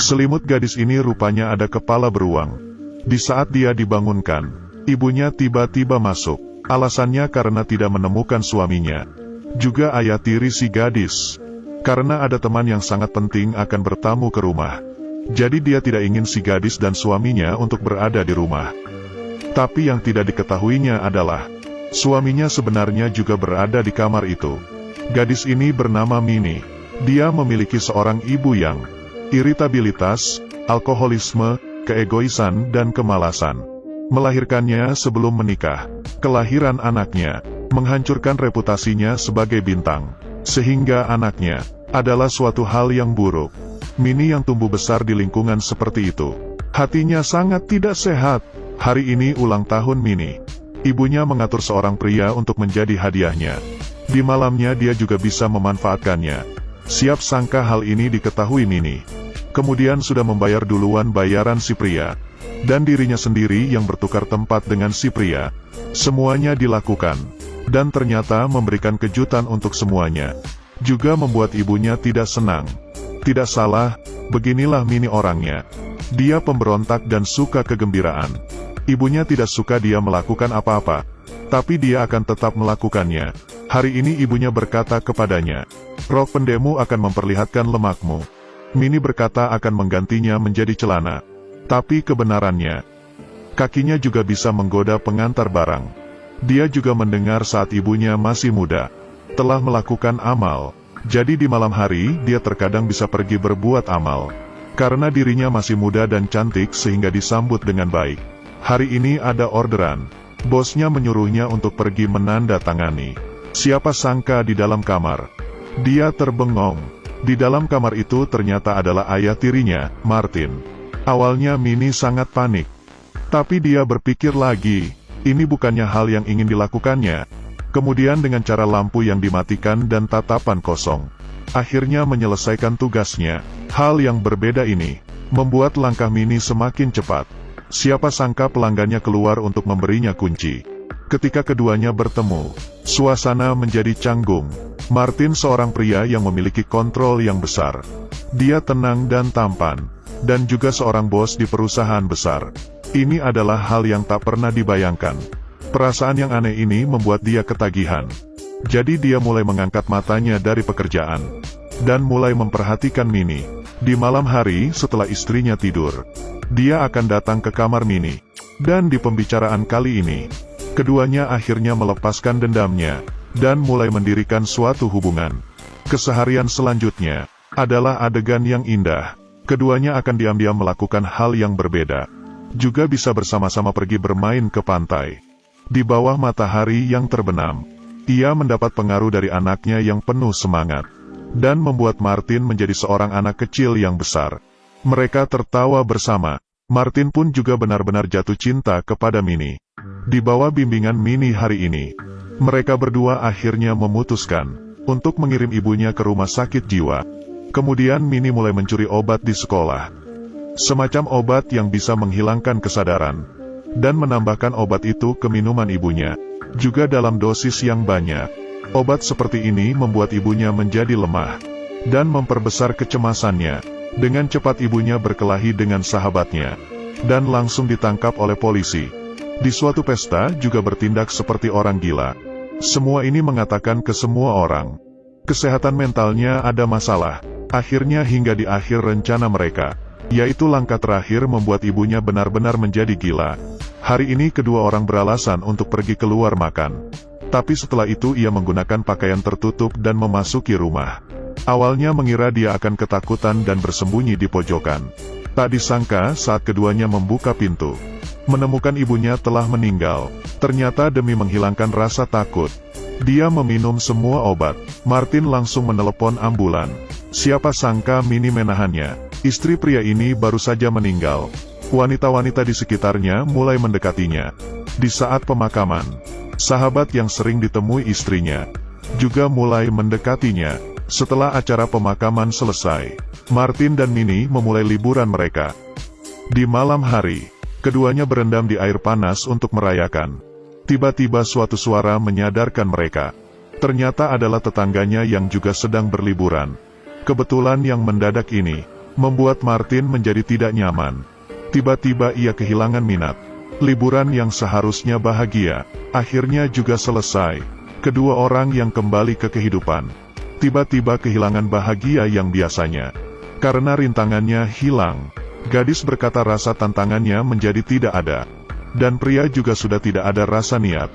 Selimut gadis ini rupanya ada kepala beruang. Di saat dia dibangunkan, ibunya tiba-tiba masuk. Alasannya karena tidak menemukan suaminya. Juga ayah tiri si gadis. Karena ada teman yang sangat penting akan bertamu ke rumah. Jadi dia tidak ingin si gadis dan suaminya untuk berada di rumah. Tapi yang tidak diketahuinya adalah, suaminya sebenarnya juga berada di kamar itu. Gadis ini bernama Mini. Dia memiliki seorang ibu yang iritabilitas, alkoholisme, keegoisan dan kemalasan. Melahirkannya sebelum menikah. Kelahiran anaknya menghancurkan reputasinya sebagai bintang. Sehingga anaknya adalah suatu hal yang buruk. Mini yang tumbuh besar di lingkungan seperti itu, hatinya sangat tidak sehat. Hari ini ulang tahun Mini. Ibunya mengatur seorang pria untuk menjadi hadiahnya. Di malamnya dia juga bisa memanfaatkannya. Siap sangka hal ini diketahui Mini. Kemudian sudah membayar duluan bayaran si pria. Dan dirinya sendiri yang bertukar tempat dengan si pria. Semuanya dilakukan. Dan ternyata memberikan kejutan untuk semuanya. Juga membuat ibunya tidak senang. Tidak salah, beginilah Mini orangnya. Dia pemberontak dan suka kegembiraan. Ibunya tidak suka dia melakukan apa-apa. Tapi dia akan tetap melakukannya. Hari ini ibunya berkata kepadanya, "Rok pendemu akan memperlihatkan lemakmu." Mini berkata akan menggantinya menjadi celana. Tapi kebenarannya, kakinya juga bisa menggoda pengantar barang. Dia juga mendengar saat ibunya masih muda, telah melakukan amal. Jadi di malam hari, dia terkadang bisa pergi berbuat amal. Karena dirinya masih muda dan cantik sehingga disambut dengan baik. Hari ini ada orderan. Bosnya menyuruhnya untuk pergi menandatangani. Siapa sangka di dalam kamar, dia terbengong. Di dalam kamar itu ternyata adalah ayah tirinya, Martin. Awalnya Mini sangat panik. Tapi dia berpikir lagi, ini bukannya hal yang ingin dilakukannya. Kemudian dengan cara lampu yang dimatikan dan tatapan kosong, akhirnya menyelesaikan tugasnya. Hal yang berbeda ini, membuat langkah Mini semakin cepat. Siapa sangka pelanggannya keluar untuk memberinya kunci. Ketika keduanya bertemu, suasana menjadi canggung. Martin seorang pria yang memiliki kontrol yang besar. Dia tenang dan tampan. Dan juga seorang bos di perusahaan besar. Ini adalah hal yang tak pernah dibayangkan. Perasaan yang aneh ini membuat dia ketagihan. Jadi dia mulai mengangkat matanya dari pekerjaan. Dan mulai memperhatikan Mini. Di malam hari setelah istrinya tidur, dia akan datang ke kamar Mini. Dan di pembicaraan kali ini, keduanya akhirnya melepaskan dendamnya. Dan mulai mendirikan suatu hubungan. Keseharian selanjutnya adalah adegan yang indah. Keduanya akan diam-diam melakukan hal yang berbeda. Juga bisa bersama-sama pergi bermain ke pantai. Di bawah matahari yang terbenam, ia mendapat pengaruh dari anaknya yang penuh semangat. Dan membuat Martin menjadi seorang anak kecil yang besar. Mereka tertawa bersama. Martin pun juga benar-benar jatuh cinta kepada Mini. Di bawah bimbingan Mini hari ini, mereka berdua akhirnya memutuskan untuk mengirim ibunya ke rumah sakit jiwa. Kemudian Mini mulai mencuri obat di sekolah. Semacam obat yang bisa menghilangkan kesadaran. Dan menambahkan obat itu ke minuman ibunya. Juga dalam dosis yang banyak. Obat seperti ini membuat ibunya menjadi lemah. Dan memperbesar kecemasannya. Dengan cepat ibunya berkelahi dengan sahabatnya. Dan langsung ditangkap oleh polisi. Di suatu pesta juga bertindak seperti orang gila. Semua ini mengatakan ke semua orang. Kesehatan mentalnya ada masalah. Akhirnya hingga di akhir rencana mereka, yaitu langkah terakhir membuat ibunya benar-benar menjadi gila. Hari ini kedua orang beralasan untuk pergi keluar makan. Tapi setelah itu ia menggunakan pakaian tertutup dan memasuki rumah. Awalnya mengira dia akan ketakutan dan bersembunyi di pojokan. Tak disangka saat keduanya membuka pintu, menemukan ibunya telah meninggal. Ternyata demi menghilangkan rasa takut, dia meminum semua obat. Martin langsung menelepon ambulan. Siapa sangka Mini menahannya. Istri pria ini baru saja meninggal. Wanita-wanita di sekitarnya mulai mendekatinya. Di saat pemakaman, sahabat yang sering ditemui istrinya juga mulai mendekatinya. Setelah acara pemakaman selesai, Martin dan Mini memulai liburan mereka. Di malam hari, keduanya berendam di air panas untuk merayakan. Tiba-tiba suatu suara menyadarkan mereka. Ternyata adalah tetangganya yang juga sedang berliburan. Kebetulan yang mendadak ini membuat Martin menjadi tidak nyaman. Tiba-tiba ia kehilangan minat. Liburan yang seharusnya bahagia, akhirnya juga selesai. Kedua orang yang kembali ke kehidupan, tiba-tiba kehilangan bahagia yang biasanya. Karena rintangannya hilang, gadis berkata rasa tantangannya menjadi tidak ada. Dan pria juga sudah tidak ada rasa niat.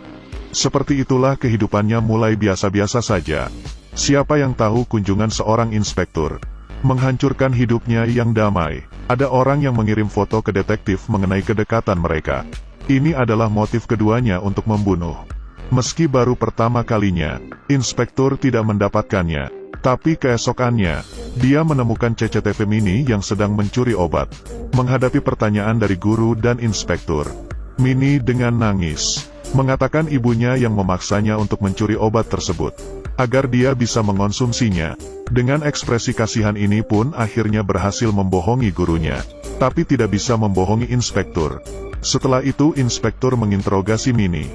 Seperti itulah kehidupannya mulai biasa-biasa saja. Siapa yang tahu kunjungan seorang inspektur menghancurkan hidupnya yang damai. Ada orang yang mengirim foto ke detektif mengenai kedekatan mereka. Ini adalah motif keduanya untuk membunuh. Meski baru pertama kalinya, inspektur tidak mendapatkannya. Tapi keesokannya, dia menemukan CCTV Mini yang sedang mencuri obat. Menghadapi pertanyaan dari guru dan inspektur, Mini dengan nangis mengatakan ibunya yang memaksanya untuk mencuri obat tersebut, agar dia bisa mengonsumsinya. Dengan ekspresi kasihan ini pun akhirnya berhasil membohongi gurunya, tapi tidak bisa membohongi inspektur. Setelah itu inspektur menginterogasi Mini.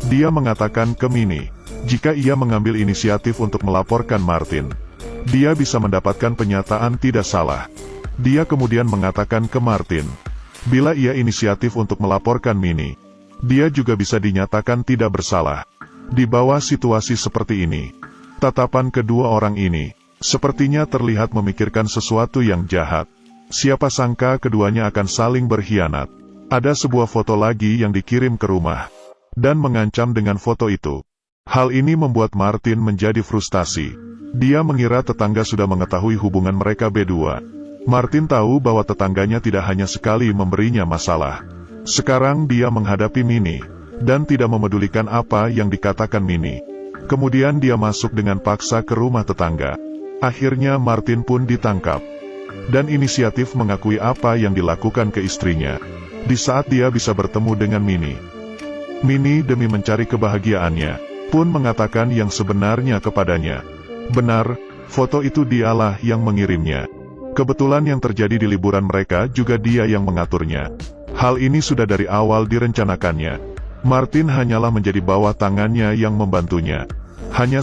Dia mengatakan ke Mini, jika ia mengambil inisiatif untuk melaporkan Martin, dia bisa mendapatkan penyataan tidak salah. Dia kemudian mengatakan ke Martin, bila ia inisiatif untuk melaporkan Mini, dia juga bisa dinyatakan tidak bersalah. Di bawah situasi seperti ini, tatapan kedua orang ini sepertinya terlihat memikirkan sesuatu yang jahat. Siapa sangka keduanya akan saling berkhianat. Ada sebuah foto lagi yang dikirim ke rumah dan mengancam dengan foto itu. Hal ini membuat Martin menjadi frustasi. Dia mengira tetangga sudah mengetahui hubungan mereka berdua. Martin tahu bahwa tetangganya tidak hanya sekali memberinya masalah. Sekarang dia menghadapi Mini dan tidak memedulikan apa yang dikatakan Mini. Kemudian dia masuk dengan paksa ke rumah tetangga. Akhirnya Martin pun ditangkap dan inisiatif mengakui apa yang dilakukan ke istrinya. Di saat dia bisa bertemu dengan Mini, Mini demi mencari kebahagiaannya pun mengatakan yang sebenarnya kepadanya. Benar, foto itu dialah yang mengirimnya. Kebetulan yang terjadi di liburan mereka juga dia yang mengaturnya. Hal ini sudah dari awal direncanakannya. Martin hanyalah menjadi bawah tangannya yang membantunya. Hanya